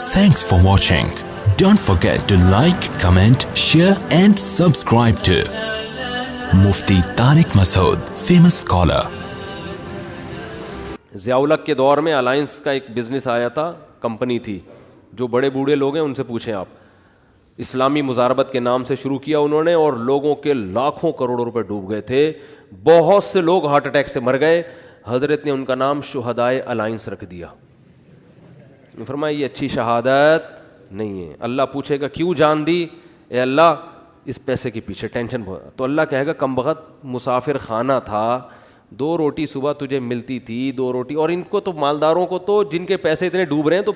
Thanks for watching. Don't forget to like, comment, share and subscribe to Mufti Tariq Masood, famous scholar. Zia الحق کے دور میں alliance کا ایک business آیا تھا, کمپنی تھی. جو بڑے بوڑھے لوگ ہیں ان سے پوچھیں آپ. اسلامی مزاربت کے نام سے شروع کیا انہوں نے, اور لوگوں کے لاکھوں کروڑوں روپے ڈوب گئے تھے. بہت سے لوگ ہارٹ اٹیک سے مر گئے. حضرت نے ان کا نام شہدائے الائنس رکھ دیا. فرمایا یہ اچھی شہادت نہیں ہے. اللہ پوچھے گا کیوں جان دی؟ اے اللہ اس پیسے کے پیچھے ٹینشن بہت. تو اللہ کہے گا کم بخت مسافر خانہ تھا, 2 روٹی صبح تجھے ملتی تھی, 2 روٹی. اور ان کو تو مالداروں کو تو جن کے پیسے اتنے ڈوب رہے ہیں تو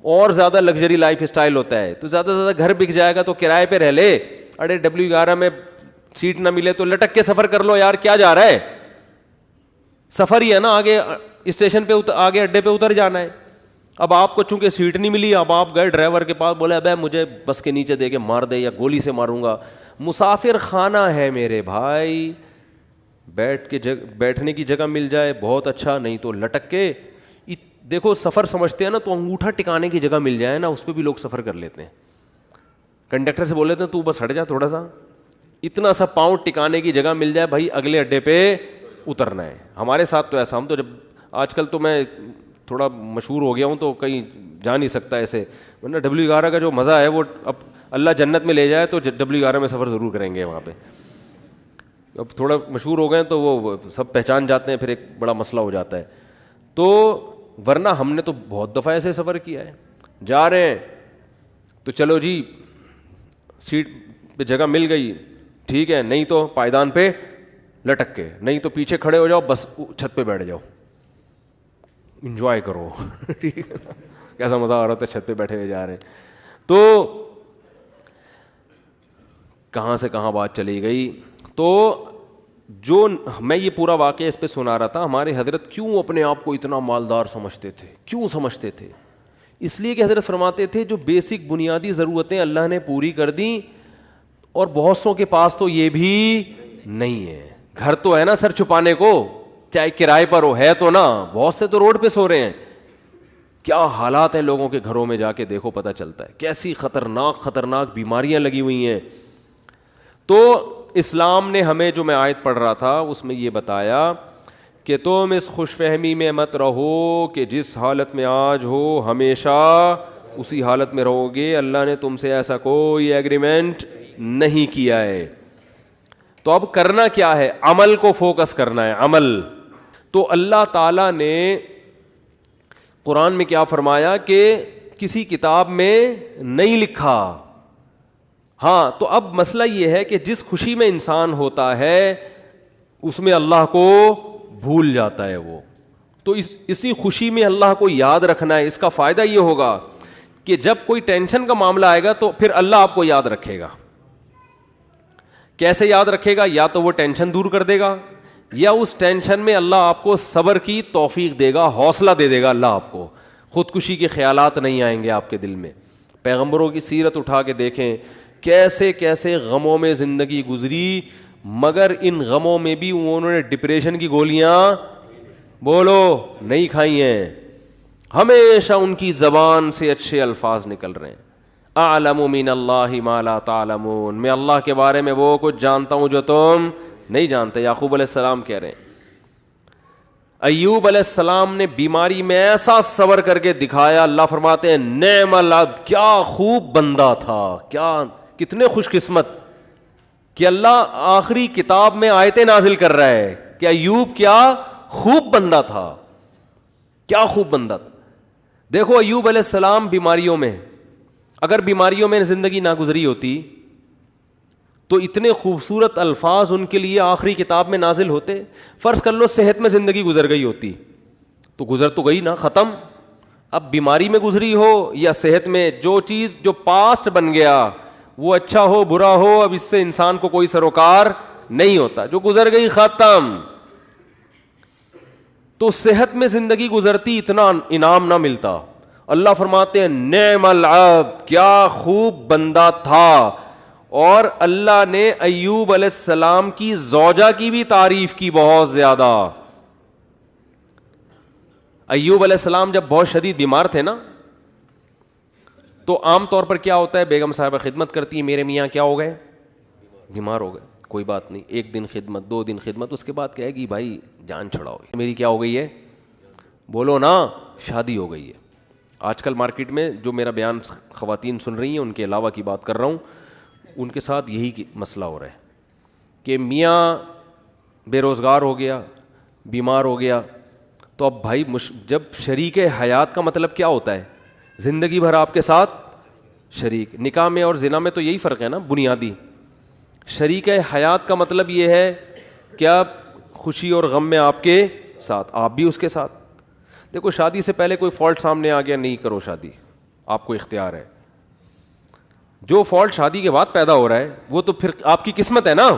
اور زیادہ لگژری لائف اسٹائل ہوتا ہے. تو زیادہ سے زیادہ گھر بک جائے گا تو کرائے پہ رہ لے. اڑے W11 میں سیٹ نہ ملے تو لٹک کے سفر کر لو یار, کیا جا رہا ہے؟ سفر ہی ہے نا, آگے اسٹیشن پہ آگے اڈے پہ اتر جانا ہے. اب آپ کو چونکہ سیٹ نہیں ملی, اب آپ گئے ڈرائیور کے پاس, بولے ابے مجھے بس کے نیچے دے کے مار دے یا گولی سے ماروں گا. مسافر خانہ ہے میرے بھائی, بیٹھنے کی جگہ مل جائے بہت اچھا, نہیں تو لٹک کے. دیکھو سفر سمجھتے ہیں نا, تو انگوٹھا ٹکانے کی جگہ مل جائے نا, اس پہ بھی لوگ سفر کر لیتے ہیں. کنڈکٹر سے بول لیتے ہیں تو بس ہٹ جا تھوڑا سا, اتنا سا پاؤں ٹکانے کی جگہ مل جائے بھائی, اگلے اڈے پہ اترنا ہے. ہمارے ساتھ تو ایسا, ہم تو جب آج کل تو میں تھوڑا مشہور ہو گیا ہوں تو کہیں جا نہیں سکتا ایسے, ورنہ W11 کا جو مزہ ہے وہ اب اللہ جنت میں لے جائے تو W11 میں سفر ضرور کریں گے وہاں پہ. اب تھوڑا مشہور ہو گئے تو وہ سب پہچان جاتے ہیں, پھر ایک بڑا مسئلہ ہو جاتا ہے. تو ورنہ ہم نے تو بہت دفعہ ایسے سفر کیا ہے. جا رہے ہیں تو چلو جی سیٹ پہ جگہ مل گئی ٹھیک ہے, نہیں تو پائیدان پہ لٹک کے, نہیں تو پیچھے کھڑے ہو جاؤ, بس چھت پہ بیٹھ جاؤ, انجوائے کرو. ٹھیک ہے, کیسا مزہ آ رہا تھا چھت پہ بیٹھے ہوئے جا رہے ہیں. تو کہاں سے کہاں بات چلی گئی. تو جو میں یہ پورا واقعہ اس پہ سنا رہا تھا, ہمارے حضرت کیوں اپنے آپ کو اتنا مالدار سمجھتے تھے. کیوں سمجھتے تھے؟ اس لیے کہ حضرت فرماتے تھے جو بیسک بنیادی ضرورتیں اللہ نے پوری کر دیں, اور بہت سوں کے پاس تو یہ بھی نہیں ہے. گھر تو ہے نا سر چھپانے کو, چاہے کرائے پر ہو, ہے تو نا. بہت سے تو روڈ پہ سو رہے ہیں. کیا حالات ہیں لوگوں کے گھروں میں, جا کے دیکھو پتہ چلتا ہے کیسی خطرناک بیماریاں لگی ہوئی ہیں. تو اسلام نے ہمیں, جو میں آیت پڑھ رہا تھا اس میں یہ بتایا کہ تم اس خوش فہمی میں مت رہو کہ جس حالت میں آج ہو ہمیشہ اسی حالت میں رہو گے. اللہ نے تم سے ایسا کوئی ایگریمنٹ نہیں کیا ہے. تو اب کرنا کیا ہے؟ عمل کو فوکس کرنا ہے, عمل. تو اللہ تعالیٰ نے قرآن میں کیا فرمایا کہ کسی کتاب میں نہیں لکھا. ہاں, تو اب مسئلہ یہ ہے کہ جس خوشی میں انسان ہوتا ہے اس میں اللہ کو بھول جاتا ہے وہ. تو اسی خوشی میں اللہ کو یاد رکھنا ہے. اس کا فائدہ یہ ہوگا کہ جب کوئی ٹینشن کا معاملہ آئے گا تو پھر اللہ آپ کو یاد رکھے گا. کیسے یاد رکھے گا؟ یا تو وہ ٹینشن دور کر دے گا, یا اس ٹینشن میں اللہ آپ کو صبر کی توفیق دے گا, حوصلہ دے دے گا اللہ آپ کو. خودکشی کے خیالات نہیں آئیں گے آپ کے دل میں. پیغمبروں کی سیرت اٹھا کے دیکھیں, کیسے کیسے غموں میں زندگی گزری, مگر ان غموں میں بھی انہوں نے ڈپریشن کی گولیاں بولو نہیں کھائی ہیں. ہمیشہ ان کی زبان سے اچھے الفاظ نکل رہے ہیں. اعلم من اللہ ما لا تعلمون, میں اللہ کے بارے میں وہ کچھ جانتا ہوں جو تم نہیں جانتے. یعقوب علیہ السلام کہہ رہے ہیں. ایوب علیہ السلام نے بیماری میں ایسا صبر کر کے دکھایا, اللہ فرماتے ہیں نعم العبد, کیا خوب بندہ تھا, کیا کتنے خوش قسمت کہ اللہ آخری کتاب میں آیتیں نازل کر رہا ہے کہ ایوب کیا خوب بندہ تھا, کیا خوب بندہ تھا. دیکھو ایوب علیہ السلام بیماریوں میں, اگر بیماریوں میں زندگی نہ گزری ہوتی تو اتنے خوبصورت الفاظ ان کے لیے آخری کتاب میں نازل ہوتے. فرض کر لو صحت میں زندگی گزر گئی ہوتی تو گزر تو گئی نا, ختم. اب بیماری میں گزری ہو یا صحت میں, جو چیز جو پاسٹ بن گیا وہ اچھا ہو برا ہو, اب اس سے انسان کو کوئی سروکار نہیں ہوتا. جو گزر گئی ختم. تو صحت میں زندگی گزرتی اتنا انعام نہ ملتا. اللہ فرماتے ہیں نعم العبد, کیا خوب بندہ تھا. اور اللہ نے ایوب علیہ السلام کی زوجہ کی بھی تعریف کی بہت زیادہ. ایوب علیہ السلام جب بہت شدید بیمار تھے نا, تو عام طور پر کیا ہوتا ہے, بیگم صاحبہ خدمت کرتی ہے, میرے میاں کیا ہو گئے, بیمار ہو گئے, کوئی بات نہیں, 1 دن خدمت, 2 دن خدمت, اس کے بعد کہے گی بھائی جان چھڑاؤ, میری کیا ہو گئی ہے, بولو نا, شادی ہو گئی ہے. آج کل مارکیٹ میں جو میرا بیان خواتین سن رہی ہیں ان کے علاوہ کی بات کر رہا ہوں, ان کے ساتھ یہی مسئلہ ہو رہا ہے کہ میاں بے روزگار ہو گیا, بیمار ہو گیا, تو اب بھائی جب شریک حیات کا مطلب کیا ہوتا ہے, زندگی بھر آپ کے ساتھ شریک. نکاح میں اور زنا میں تو یہی فرق ہے نا بنیادی. شریک حیات کا مطلب یہ ہے کیا خوشی اور غم میں آپ کے ساتھ, آپ بھی اس کے ساتھ. دیکھو شادی سے پہلے کوئی فالٹ سامنے آ گیا, نہیں کرو شادی, آپ کو اختیار ہے. جو فالٹ شادی کے بعد پیدا ہو رہا ہے وہ تو پھر آپ کی قسمت ہے نا.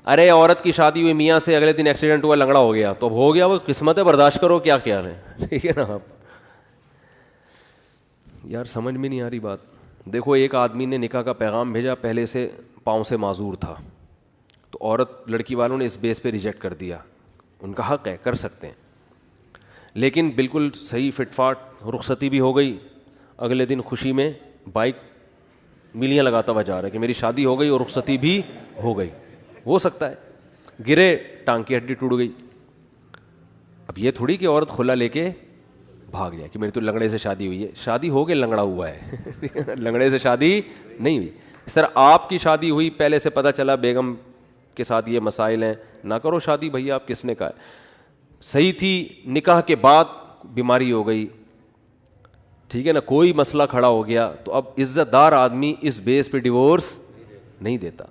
ارے عورت کی شادی ہوئی میاں سے, اگلے دن ایکسیڈنٹ ہوا, لنگڑا ہو گیا, تو اب ہو گیا, وہ قسمت ہے, برداشت کرو, کیا خیال ہے, ٹھیک ہے نا. آپ یار سمجھ میں نہیں آ رہی بات. دیکھو ایک آدمی نے نکاح کا پیغام بھیجا, پہلے سے پاؤں سے معذور تھا, تو عورت لڑکی والوں نے اس بیس پہ ریجیکٹ کر دیا. ان کا حق ہے, کر سکتے ہیں, لیکن بالکل صحیح فٹ فاٹ رخصتی بھی ہو گئی. اگلے دن خوشی میں بائک میلیاں لگاتا ہوا جا رہا ہے کہ میری شادی ہو گئی اور رخصتی بھی ہو گئی. ہو سکتا ہے گرے, ٹانگ کی ہڈی ٹوٹ گئی. اب یہ تھوڑی کہ عورت کھلا لے کے بھاگ جائے کہ میری تو لنگڑے سے شادی ہوئی ہے. شادی ہو کے لنگڑا ہوا ہے, لنگڑے سے شادی نہیں ہوئی. اس طرح آپ کی شادی ہوئی, پہلے سے پتہ چلا بیگم کے ساتھ یہ مسائل ہیں, نہ کرو شادی. بھیا آپ کس نے کہا ہے, صحیح تھی, نکاح کے بعد بیماری ہو گئی, ٹھیک ہے نا, کوئی مسئلہ کھڑا ہو گیا, تو اب عزت دار آدمی اس بیس پہ ڈیورس نہیں دیتا,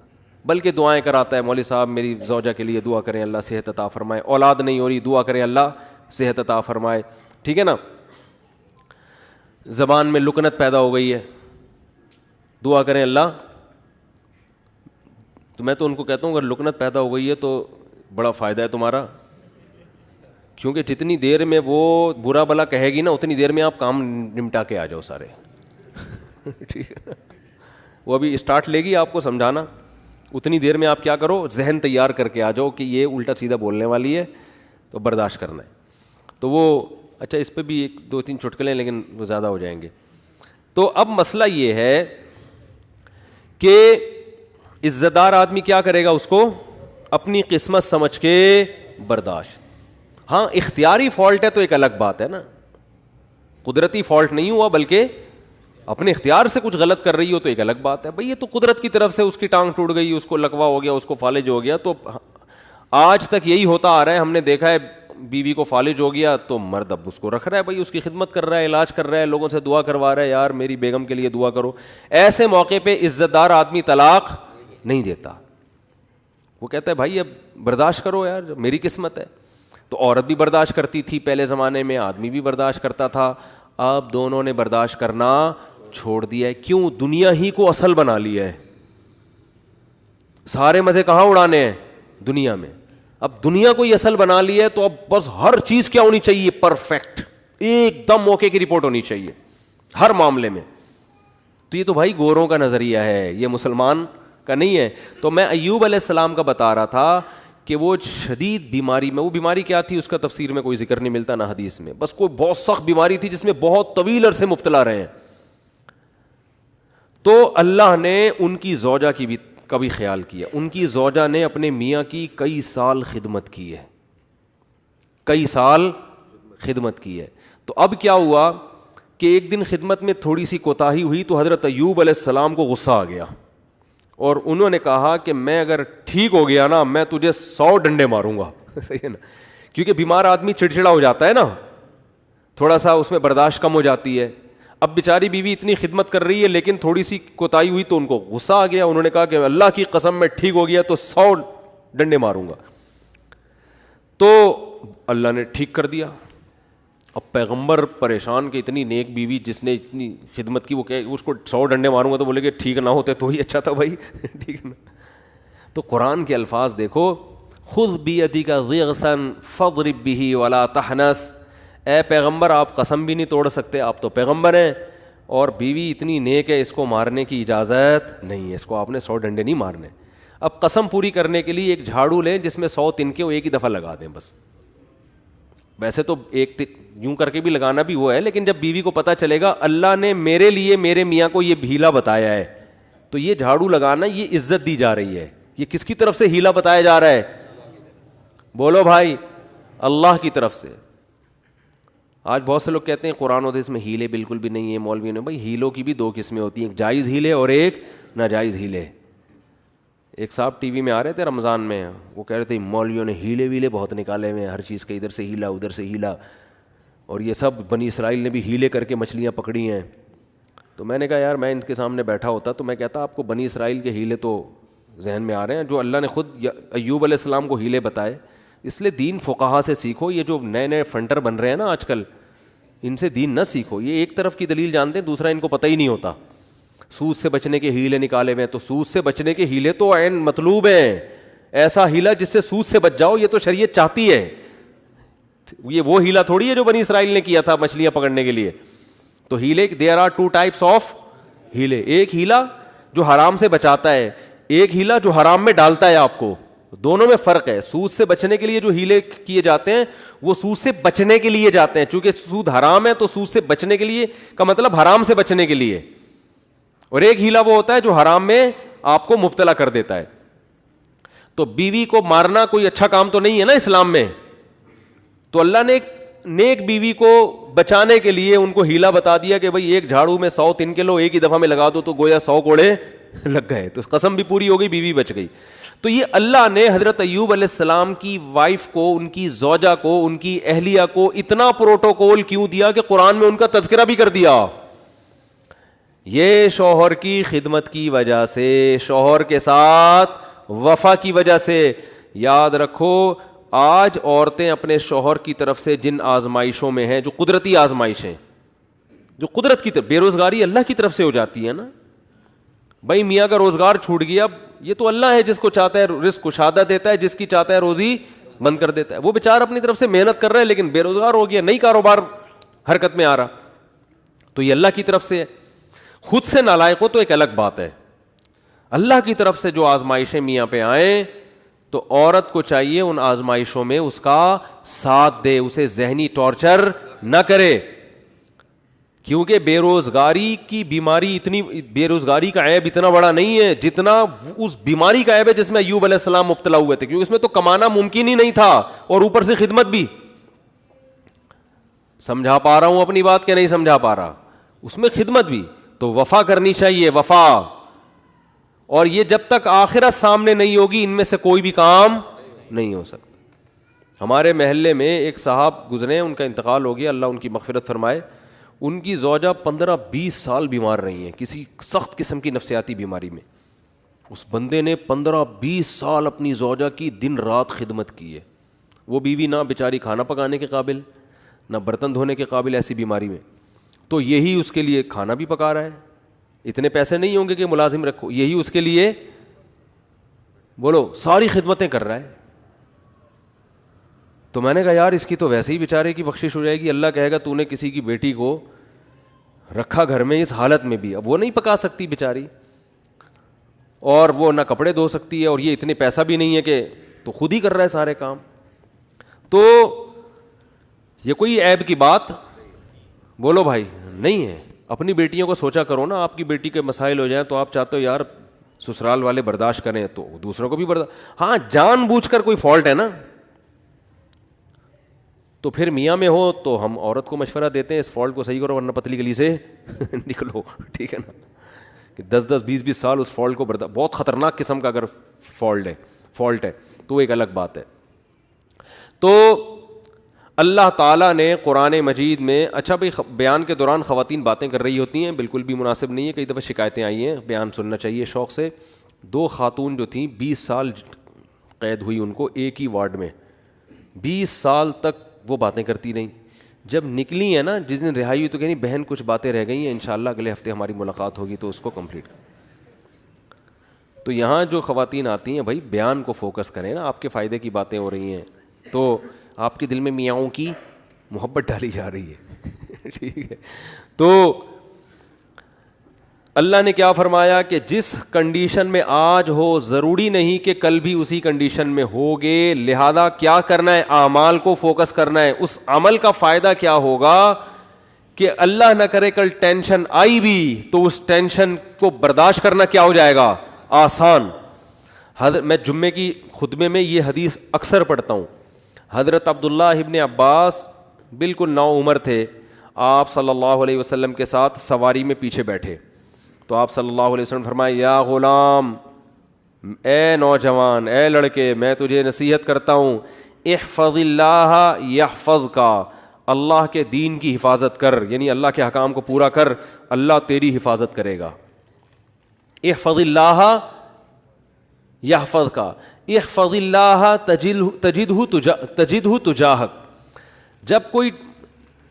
بلکہ دعائیں کراتا ہے. مولوی صاحب میری زوجہ کے لیے دعا کریں, اللہ صحت عطا فرمائے. اولاد نہیں ہو رہی, دعا کریں اللہ صحت عطا فرمائے, ٹھیک ہے نا. زبان میں لکنت پیدا ہو گئی ہے, دعا کریں اللہ. تو میں تو ان کو کہتا ہوں اگر لکنت پیدا ہو گئی ہے تو بڑا فائدہ ہے تمہارا, کیونکہ جتنی دیر میں وہ برا بلا کہے گی نا, اتنی دیر میں آپ کام نمٹا کے آ جاؤ سارے, ٹھیک ہے. وہ ابھی اسٹارٹ لے گی آپ کو سمجھانا, اتنی دیر میں آپ کیا کرو, ذہن تیار کر کے آ جاؤ کہ یہ الٹا سیدھا بولنے والی ہے, تو برداشت کرنا ہے. تو وہ اچھا اس پہ بھی 1-2-3 چٹکلے, لیکن وہ زیادہ ہو جائیں گے. تو اب مسئلہ یہ ہے کہ عزت دار آدمی کیا کرے گا, اس کو اپنی قسمت سمجھ کے برداشت. ہاں اختیاری فالٹ ہے تو ایک الگ بات ہے نا, قدرتی فالٹ نہیں ہوا بلکہ اپنے اختیار سے کچھ غلط کر رہی ہو تو ایک الگ بات ہے. بھئی یہ تو قدرت کی طرف سے اس کی ٹانگ ٹوٹ گئی, اس کو لکوا ہو گیا, اس کو فالج ہو گیا. تو آج تک یہی ہوتا آ رہا ہے, ہم نے دیکھا ہے بیوی کو فالج ہو گیا تو مرد اب اس کو رکھ رہا ہے, بھائی اس کی خدمت کر رہا ہے, علاج کر رہا ہے, لوگوں سے دعا کروا رہا ہے, یار میری بیگم کے لیے دعا کرو. ایسے موقع پہ عزت دار آدمی طلاق نہیں دیتا, وہ کہتا ہے بھائی اب برداشت کرو یار, میری قسمت ہے. تو عورت بھی برداشت کرتی تھی پہلے زمانے میں, آدمی بھی برداشت کرتا تھا. اب دونوں نے برداشت کرنا چھوڑ دیا ہے. کیوں؟ دنیا ہی کو اصل بنا لیا ہے. سارے مزے کہاں اڑانے ہیں؟ دنیا میں. اب دنیا کو ہی اصل بنا لیا ہے, تو اب بس ہر چیز کیا ہونی چاہیے؟ پرفیکٹ, ایک دم موقع کی رپورٹ ہونی چاہیے ہر معاملے میں. تو یہ تو بھائی گوروں کا نظریہ ہے, یہ مسلمان کا نہیں ہے. تو میں ایوب علیہ السلام کا بتا رہا تھا کہ وہ شدید بیماری میں, وہ بیماری کیا تھی اس کا تفسیر میں کوئی ذکر نہیں ملتا نہ حدیث میں, بس کوئی بہت سخت بیماری تھی جس میں بہت طویل عرصے مبتلا رہے ہیں. تو اللہ نے ان کی زوجہ کی بھی کبھی خیال کیا. ان کی زوجہ نے اپنے میاں کی کئی سال خدمت کی ہے, کئی سال خدمت کی ہے. تو اب کیا ہوا کہ ایک دن خدمت میں تھوڑی سی کوتاہی ہوئی تو حضرت ایوب علیہ السلام کو غصہ آ گیا, اور انہوں نے کہا کہ میں اگر ٹھیک ہو گیا نا, میں تجھے 100 ڈنڈے ماروں گا. صحیح ہے نا, کیونکہ بیمار آدمی چڑچڑا ہو جاتا ہے نا, تھوڑا سا اس میں برداشت کم ہو جاتی ہے. اب بیچاری بیوی اتنی خدمت کر رہی ہے لیکن تھوڑی سی کوتاہی ہوئی تو ان کو غصہ آ گیا. انہوں نے کہا کہ اللہ کی قسم میں ٹھیک ہو گیا تو 100 ڈنڈے ماروں گا. تو اللہ نے ٹھیک کر دیا. اب پیغمبر پریشان کہ اتنی نیک بیوی جس نے اتنی خدمت کی, وہ کہ اس کو 100 ڈنڈے ماروں گا, تو بولے کہ ٹھیک نہ ہوتے تو ہی اچھا تھا بھائی. ٹھیک ہے نا. تو قرآن کے الفاظ دیکھو, خذ بیدک ضغثا فاضرب به ولا تحنث. اے پیغمبر آپ قسم بھی نہیں توڑ سکتے, آپ تو پیغمبر ہیں, اور بیوی اتنی نیک ہے اس کو مارنے کی اجازت نہیں ہے, اس کو آپ نے 100 ڈنڈے نہیں مارنے. اب قسم پوری کرنے کے لیے ایک جھاڑو لیں جس میں 100 تنکے وہ ایک ہی دفعہ لگا دیں بس. ویسے تو ایک یوں کر کے بھی لگانا بھی وہ ہے, لیکن جب بیوی کو پتہ چلے گا اللہ نے میرے لیے میرے میاں کو یہ ہیلا بتایا ہے, تو یہ جھاڑو لگانا یہ عزت دی جا رہی ہے. یہ کس کی طرف سے ہیلا بتایا جا رہا ہے؟ بولو بھائی, اللہ کی طرف سے. آج بہت سے لوگ کہتے ہیں قرآن و حدیث میں ہیلے بالکل بھی نہیں ہے, مولوی نے. بھائی ہیلوں کی بھی دو قسمیں ہوتی ہیں, ایک جائز ہیلے اور ایک ناجائز ہیلے. ایک صاحب ٹی وی میں آ رہے تھے رمضان میں, وہ کہہ رہے تھے مولویوں نے ہیلے ویلے بہت نکالے ہوئے ہیں, ہر چیز کے ادھر سے ہیلا ادھر سے ہیلا, اور یہ سب بنی اسرائیل نے بھی ہیلے کر کے مچھلیاں پکڑی ہیں. تو میں نے کہا یار میں ان کے سامنے بیٹھا ہوتا تو میں کہتا آپ کو بنی اسرائیل کے ہیلے تو ذہن میں آ رہے ہیں, جو اللہ نے خود ایوب علیہ السلام کو ہیلے بتائے. اس لیے دین فقہا سے سیکھو. یہ جو نئے نئے فنٹر بن رہے ہیں نا آج کل, ان سے دین نہ سیکھو. یہ ایک طرف کی دلیل جانتے ہیں, دوسرا ان کو پتہ ہی نہیں ہوتا. سود سے بچنے کے ہیلے نکالے ہوئے ہیں, تو سود سے بچنے کے ہیلے تو عین مطلوب ہیں. ایسا ہیلا جس سے سود سے بچ جاؤ, یہ تو شریعت چاہتی ہے. یہ وہ ہیلا تھوڑی ہے جو بنی اسرائیل نے کیا تھا مچھلیاں پکڑنے کے لیے. تو ہیلے دیر آر 2 types آف ہیلے. ایک ہیلا جو حرام سے بچاتا ہے, ایک ہیلا جو حرام میں ڈالتا ہے آپ کو. دونوں میں فرق ہے. سود سے بچنے کے لیے جو ہیلے کیے جاتے ہیں وہ سود سے بچنے کے لیے جاتے ہیں, چونکہ سود حرام ہے تو سود سے بچنے کے لیے کا مطلب حرام سے بچنے کے لیے. اور ایک ہیلا وہ ہوتا ہے جو حرام میں آپ کو مبتلا کر دیتا ہے. تو بیوی کو مارنا کوئی اچھا کام تو نہیں ہے نا اسلام میں. تو اللہ نے ایک نیک بیوی کو بچانے کے لیے ان کو ہیلا بتا دیا کہ بھئی ایک جھاڑو میں 100 تنکے لو, ایک ہی دفعہ میں لگا دو تو گویا 100 کوڑے لگ گئے. تو قسم بھی پوری ہو گئی, بیوی بچ گئی. تو یہ اللہ نے حضرت ایوب علیہ السلام کی وائف کو, ان کی زوجہ کو, ان کی اہلیہ کو اتنا پروٹوکول کیوں دیا کہ قرآن میں ان کا تذکرہ بھی کر دیا. یہ شوہر کی خدمت کی وجہ سے, شوہر کے ساتھ وفا کی وجہ سے. یاد رکھو آج عورتیں اپنے شوہر کی طرف سے جن آزمائشوں میں ہیں, جو قدرتی آزمائشیں, جو قدرت کی طرف, بے روزگاری اللہ کی طرف سے ہو جاتی ہے نا. بھائی میاں کا روزگار چھوٹ گیا, یہ تو اللہ ہے جس کو چاہتا ہے رزق کشادہ دیتا ہے, جس کی چاہتا ہے روزی بند کر دیتا ہے. وہ بیچارہ اپنی طرف سے محنت کر رہا ہے لیکن بے روزگار ہو گیا, نئی کاروبار حرکت میں آ رہا, تو یہ اللہ کی طرف سے ہے. خود سے نالائق ہو تو ایک الگ بات ہے. اللہ کی طرف سے جو آزمائشیں میاں پہ آئیں تو عورت کو چاہیے ان آزمائشوں میں اس کا ساتھ دے, اسے ذہنی ٹارچر نہ کرے. کیونکہ بے روزگاری کی بیماری اتنی, بے روزگاری کا عیب اتنا بڑا نہیں ہے جتنا اس بیماری کا عیب ہے جس میں ایوب علیہ السلام مبتلا ہوئے تھے. کیونکہ اس میں تو کمانا ممکن ہی نہیں تھا اور اوپر سے خدمت بھی. سمجھا پا رہا ہوں اپنی بات کہ نہیں سمجھا پا رہا؟ اس میں خدمت بھی. تو وفا کرنی چاہیے, وفا. اور یہ جب تک آخرت سامنے نہیں ہوگی ان میں سے کوئی بھی کام نہیں ہو سکتا. ہمارے محلے میں ایک صاحب گزرے, ان کا انتقال ہو گیا, اللہ ان کی مغفرت فرمائے. ان کی زوجہ 15-20 سال بیمار رہی ہیں کسی سخت قسم کی نفسیاتی بیماری میں. اس بندے نے 15-20 سال اپنی زوجہ کی دن رات خدمت کی ہے. وہ بیوی نہ بیچاری کھانا پکانے کے قابل, نہ برتن دھونے کے قابل ایسی بیماری میں. تو یہی اس کے لیے کھانا بھی پکا رہا ہے. اتنے پیسے نہیں ہوں گے کہ ملازم رکھو, یہی اس کے لیے بولو ساری خدمتیں کر رہا ہے. تو میں نے کہا یار اس کی تو ویسے ہی بیچارے کی بخشش ہو جائے گی. اللہ کہے گا تو نے کسی کی بیٹی کو رکھا گھر میں اس حالت میں بھی, اب وہ نہیں پکا سکتی بیچاری, اور وہ نہ کپڑے دھو سکتی ہے, اور یہ اتنے پیسہ بھی نہیں ہے کہ, تو خود ہی کر رہا ہے سارے کام. تو یہ کوئی عیب کی بات بولو بھائی نہیں ہے. اپنی بیٹیوں کو سوچا کرو نا, آپ کی بیٹی کے مسائل ہو جائیں تو آپ چاہتے ہو یار سسرال والے برداشت کریں تو دوسروں کو بھی برداشت. ہاں جان بوجھ کر کوئی فالٹ ہے نا تو پھر میاں میں ہو تو ہم عورت کو مشورہ دیتے ہیں اس فالٹ کو صحیح کرو ورنہ پتلی گلی سے نکلو, ٹھیک ہے نا. کہ 10-20 سال اس فالٹ کو بہت خطرناک قسم کا اگر فالٹ ہے تو وہ ایک الگ بات ہے. تو اللہ تعالیٰ نے قرآن مجید میں, اچھا بھائی بیان کے دوران خواتین باتیں کر رہی ہوتی ہیں, بالکل بھی مناسب نہیں ہے. کئی دفعہ شکایتیں آئی ہیں, بیان سننا چاہیے شوق سے. 2 خاتون جو تھیں 20 سال قید ہوئی ان کو ایک ہی وارڈ میں, 20 سال تک وہ باتیں کرتی رہیں. جب نکلی ہیں نا, جس دن رہائی ہوئی تو کہیں بہن کچھ باتیں رہ گئی ہیں, انشاءاللہ اگلے ہفتے ہماری ملاقات ہوگی تو اس کو کمپلیٹ. تو یہاں جو خواتین آتی ہیں بھائی بیان کو فوکس کریں نا, آپ کے فائدے کی باتیں ہو رہی ہیں تو آپ کے دل میں میاؤں کی محبت ڈالی جا رہی ہے ٹھیک ہے. تو اللہ نے کیا فرمایا کہ جس کنڈیشن میں آج ہو ضروری نہیں کہ کل بھی اسی کنڈیشن میں ہوگے, لہذا کیا کرنا ہے, اعمال کو فوکس کرنا ہے. اس عمل کا فائدہ کیا ہوگا کہ اللہ نہ کرے کل ٹینشن آئی بھی تو اس ٹینشن کو برداشت کرنا کیا ہو جائے گا, آسان. میں جمعے کی خطبے میں یہ حدیث اکثر پڑھتا ہوں. حضرت عبداللہ ابن عباس بالکل نو عمر تھے, آپ صلی اللہ علیہ وسلم کے ساتھ سواری میں پیچھے بیٹھے تو آپ صلی اللہ علیہ وسلم فرمائے, یا غلام, اے نوجوان, اے لڑکے, میں تجھے نصیحت کرتا ہوں, احفظ اللہ یحفظک, اللہ کے دین کی حفاظت کر, یعنی اللہ کے احکام کو پورا کر, اللہ تیری حفاظت کرے گا. احفظ اللہ یحفظک, احفظ اللہ تجدہ تجاہک. جب کوئی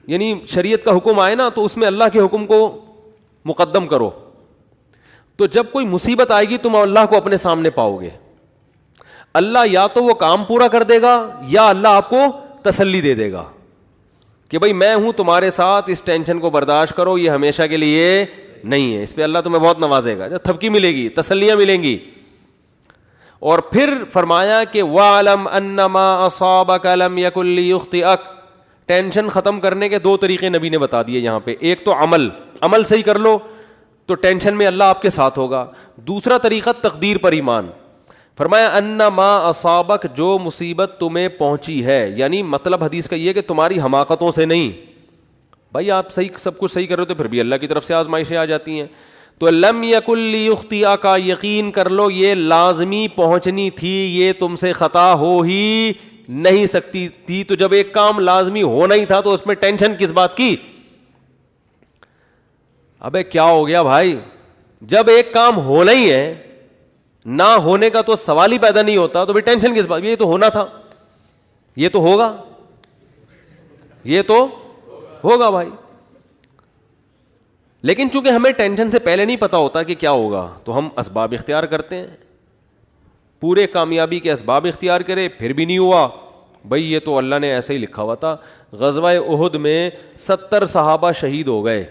یعنی شریعت کا حکم آئے نا تو اس میں اللہ کے حکم کو مقدم کرو, تو جب کوئی مصیبت آئے گی تم اللہ کو اپنے سامنے پاؤ گے. اللہ یا تو وہ کام پورا کر دے گا یا اللہ آپ کو تسلی دے دے گا کہ بھائی میں ہوں تمہارے ساتھ, اس ٹینشن کو برداشت کرو, یہ ہمیشہ کے لیے نہیں ہے. اس پہ اللہ تمہیں بہت نوازے گا, جب تھپکی ملے گی, تسلیاں ملیں گی. اور پھر فرمایا کہ وَعْلَمْ أَنَّمَا أَصَابَكَ لَمْ يَكُنْ لِيُخْطِئَكَ. ٹینشن ختم کرنے کے 2 طریقے نبی نے بتا دیے یہاں پہ. ایک تو عمل صحیح کر لو تو ٹینشن میں اللہ آپ کے ساتھ ہوگا. دوسرا طریقہ تقدیر پر ایمان. فرمایا انما اصابک, جو مصیبت تمہیں پہنچی ہے, یعنی مطلب حدیث کا یہ کہ تمہاری حماقتوں سے نہیں. بھائی آپ صحیح سب کچھ صحیح کر رہے ہو تو پھر بھی اللہ کی طرف سے آزمائشیں آ جاتی ہیں. تو لم یکن لیخطئک, یقین کر لو یہ لازمی پہنچنی تھی, یہ تم سے خطا ہو ہی نہیں سکتی تھی. تو جب ایک کام لازمی ہونا ہی تھا تو اس میں ٹینشن کس بات کی؟ ابے کیا ہو گیا بھائی, جب ایک کام ہونا ہی ہے, نہ ہونے کا تو سوال ہی پیدا نہیں ہوتا, تو بھی ٹینشن کس بات؟ یہ تو ہونا تھا, یہ تو ہوگا, یہ تو ہوگا بھائی. لیکن چونکہ ہمیں ٹینشن سے پہلے نہیں پتا ہوتا کہ کیا ہوگا تو ہم اسباب اختیار کرتے ہیں. پورے کامیابی کے اسباب اختیار کرے پھر بھی نہیں ہوا, بھائی یہ تو اللہ نے ایسے ہی لکھا ہوا تھا. غزوہ احد میں 70 صحابہ شہید ہو گئے.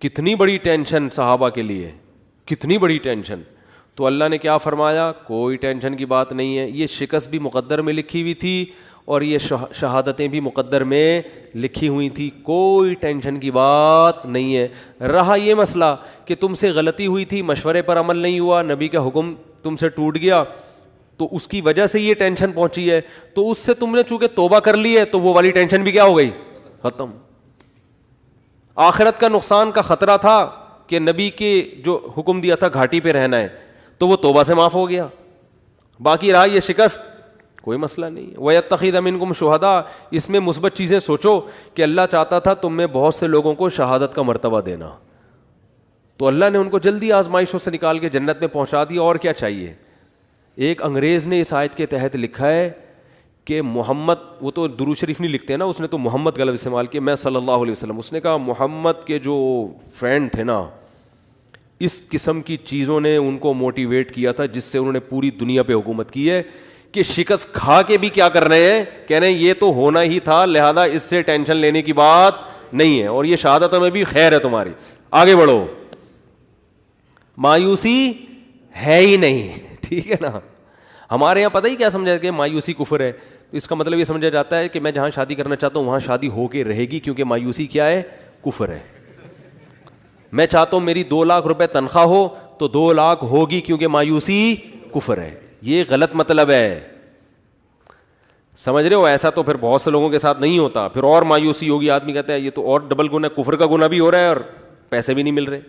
کتنی بڑی ٹینشن صحابہ کے لیے, کتنی بڑی ٹینشن. تو اللہ نے کیا فرمایا, کوئی ٹینشن کی بات نہیں ہے, یہ شکست بھی مقدر میں لکھی ہوئی تھی اور یہ شہادتیں بھی مقدر میں لکھی ہوئی تھی, کوئی ٹینشن کی بات نہیں ہے. رہا یہ مسئلہ کہ تم سے غلطی ہوئی تھی, مشورے پر عمل نہیں ہوا, نبی کا حکم تم سے ٹوٹ گیا, تو اس کی وجہ سے یہ ٹینشن پہنچی ہے, تو اس سے تم نے چونکہ توبہ کر لی ہے تو وہ والی ٹینشن بھی کیا ہو گئی, ختم. آخرت کا نقصان کا خطرہ تھا کہ نبی کے جو حکم دیا تھا گھاٹی پہ رہنا ہے, تو وہ توبہ سے معاف ہو گیا. باقی رہا یہ شکست, کوئی مسئلہ نہیں. وَيَتَّخِذَ مِنْكُمْ شُهَدَاءَ, اس میں مثبت چیزیں سوچو کہ اللہ چاہتا تھا تم میں بہت سے لوگوں کو شہادت کا مرتبہ دینا, تو اللہ نے ان کو جلدی آزمائشوں سے نکال کے جنت میں پہنچا دیا. اور کیا چاہیے. ایک انگریز نے اس آیت کے تحت لکھا ہے کہ محمد, وہ تو درود شریف نہیں لکھتے نا, اس نے تو محمد غلط استعمال کیا, میں صلی اللہ علیہ وسلم. اس نے کہا محمد کے جو فرینڈ تھے نا, اس قسم کی چیزوں نے ان کو موٹیویٹ کیا تھا جس سے انہوں نے پوری دنیا پہ حکومت کی ہے, کہ شکست کھا کے بھی کیا کر رہے ہیں, کہہ رہے ہیں یہ تو ہونا ہی تھا, لہذا اس سے ٹینشن لینے کی بات نہیں ہے, اور یہ شہادتوں میں بھی خیر ہے تمہاری, آگے بڑھو, مایوسی ہے ہی نہیں. ٹھیک ہے نا. ہمارے یہاں پتہ ہی کیا سمجھا کہ مایوسی کفر ہے, تو اس کا مطلب یہ سمجھا جاتا ہے کہ میں جہاں شادی کرنا چاہتا ہوں وہاں شادی ہو کے رہے گی, کیونکہ مایوسی کیا ہے, کفر ہے. میں چاہتا ہوں میری 2 لاکھ روپے تنخواہ ہو تو 2 لاکھ ہوگی, کیونکہ مایوسی کفر ہے. یہ غلط مطلب ہے, سمجھ رہے ہو. ایسا تو پھر بہت سے لوگوں کے ساتھ نہیں ہوتا, پھر اور مایوسی ہوگی, آدمی کہتا ہے یہ تو اور ڈبل گناہ, کفر کا گناہ بھی ہو رہا ہے اور پیسے بھی نہیں مل رہے.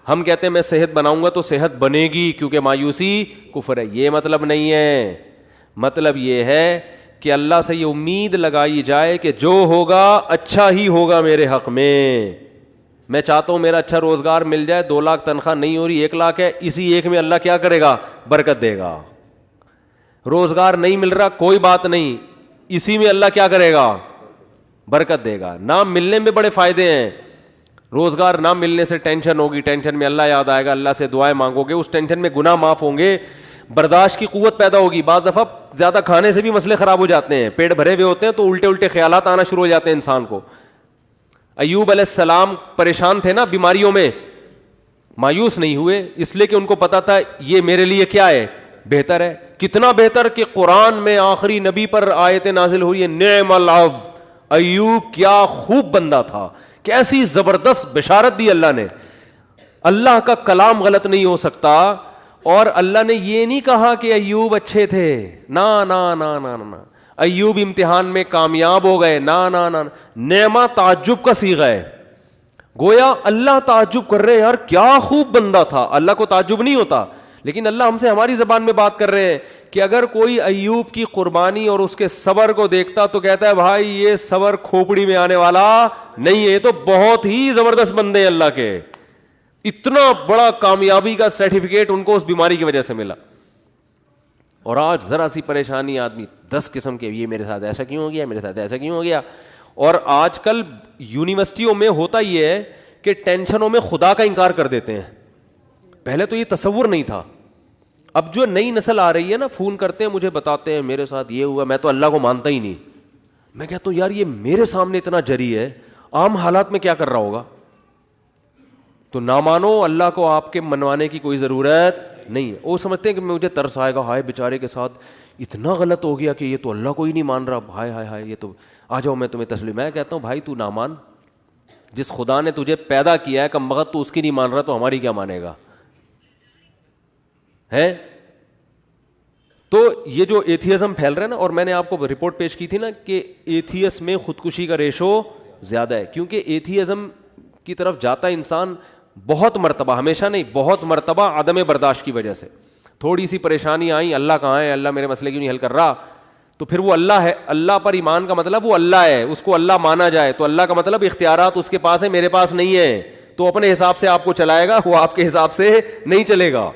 ہم کہتے ہیں میں صحت بناؤں گا تو صحت بنے گی کیونکہ مایوسی کفر ہے. یہ مطلب نہیں ہے. مطلب یہ ہے کہ اللہ سے یہ امید لگائی جائے کہ جو ہوگا اچھا ہی ہوگا میرے حق میں. میں چاہتا ہوں میرا اچھا روزگار مل جائے, 2 لاکھ تنخواہ نہیں ہو رہی, 1 لاکھ ہے, اسی ایک میں اللہ کیا کرے گا, برکت دے گا. روزگار نہیں مل رہا, کوئی بات نہیں, اسی میں اللہ کیا کرے گا, برکت دے گا. نہ ملنے میں بڑے فائدے ہیں. روزگار نہ ملنے سے ٹینشن ہوگی, ٹینشن میں اللہ یاد آئے گا, اللہ سے دعائیں مانگو گے, اس ٹینشن میں گناہ معاف ہوں گے, برداشت کی قوت پیدا ہوگی. بعض دفعہ زیادہ کھانے سے بھی مسئلے خراب ہو جاتے ہیں, پیٹ بھرے ہوئے ہوتے ہیں تو الٹے الٹے خیالات آنا شروع ہو جاتے ہیں انسان کو. ایوب علیہ السلام پریشان تھے نا بیماریوں میں, مایوس نہیں ہوئے اس لیے کہ ان کو پتا تھا یہ میرے لیے کیا ہے, بہتر ہے. کتنا بہتر کہ قرآن میں آخری نبی پر آیتیں نازل ہوئی ہیں, نعم العبد, ایوب کیا خوب بندہ تھا, کیسی زبردست بشارت دی اللہ نے. اللہ کا کلام غلط نہیں ہو سکتا, اور اللہ نے یہ نہیں کہا کہ ایوب اچھے تھے, نا نا نا نا نا, ایوب امتحان میں کامیاب ہو گئے, نا نا نا. نعمہ تعجب کا صیغہ ہے, گویا اللہ تعجب کر رہے ہیں یار کیا خوب بندہ تھا. اللہ کو تعجب نہیں ہوتا, لیکن اللہ ہم سے ہماری زبان میں بات کر رہے ہیں کہ اگر کوئی ایوب کی قربانی اور اس کے صبر کو دیکھتا تو کہتا ہے بھائی یہ صبر کھوپڑی میں آنے والا نہیں ہے, یہ تو بہت ہی زبردست بندے ہیں اللہ کے. اتنا بڑا کامیابی کا سرٹیفکیٹ ان کو اس بیماری کی وجہ سے ملا. اور آج ذرا سی پریشانی آدمی 10 قسم کے, یہ میرے ساتھ ایسا کیوں ہو گیا, میرے ساتھ ایسا کیوں ہو گیا. اور آج کل یونیورسٹیوں میں ہوتا یہ ہے کہ ٹینشنوں میں خدا کا انکار کر دیتے ہیں. پہلے تو یہ تصور نہیں تھا. اب جو نئی نسل آ رہی ہے نا, فون کرتے ہیں مجھے, بتاتے ہیں میرے ساتھ یہ ہوا, میں تو اللہ کو مانتا ہی نہیں. میں کہتا ہوں یار یہ میرے سامنے اتنا جری ہے, عام حالات میں کیا کر رہا ہوگا. تو نہ مانو, اللہ کو آپ کے منوانے کی کوئی ضرورت نہیں ہے. وہ سمجھتے ہیں کہ مجھے ترس آئے گا, ہائے بیچارے کے ساتھ اتنا غلط ہو گیا کہ یہ تو اللہ کو ہی نہیں مان رہا, ہائے ہائے ہائے, یہ تو آ جاؤ میں تمہیں تسلیم. میں کہتا ہوں بھائی تو نہ مان, جس خدا نے تجھے پیدا کیا ہے کم وقت تو اس کی نہیں مان رہا, تو ہماری کیا مانے گا ہے. تو یہ جو ایتھیزم پھیل رہا ہے نا, اور میں نے آپ کو رپورٹ پیش کی تھی نا کہ ایتھیس میں خودکشی کا ریشو زیادہ ہے, کیونکہ ایتھیزم کی طرف جاتا ہے انسان بہت مرتبہ, ہمیشہ نہیں, بہت مرتبہ عدم برداشت کی وجہ سے. تھوڑی سی پریشانی آئی, اللہ کہاں ہے, اللہ میرے مسئلے کیوں نہیں حل کر رہا, تو پھر وہ اللہ ہے. اللہ پر ایمان کا مطلب وہ اللہ ہے, اس کو اللہ مانا جائے, تو اللہ کا مطلب اختیارات اس کے پاس ہے, میرے پاس نہیں ہے. تو اپنے حساب سے آپ کو چلائے گا, وہ آپ کے حساب سے نہیں چلے گا.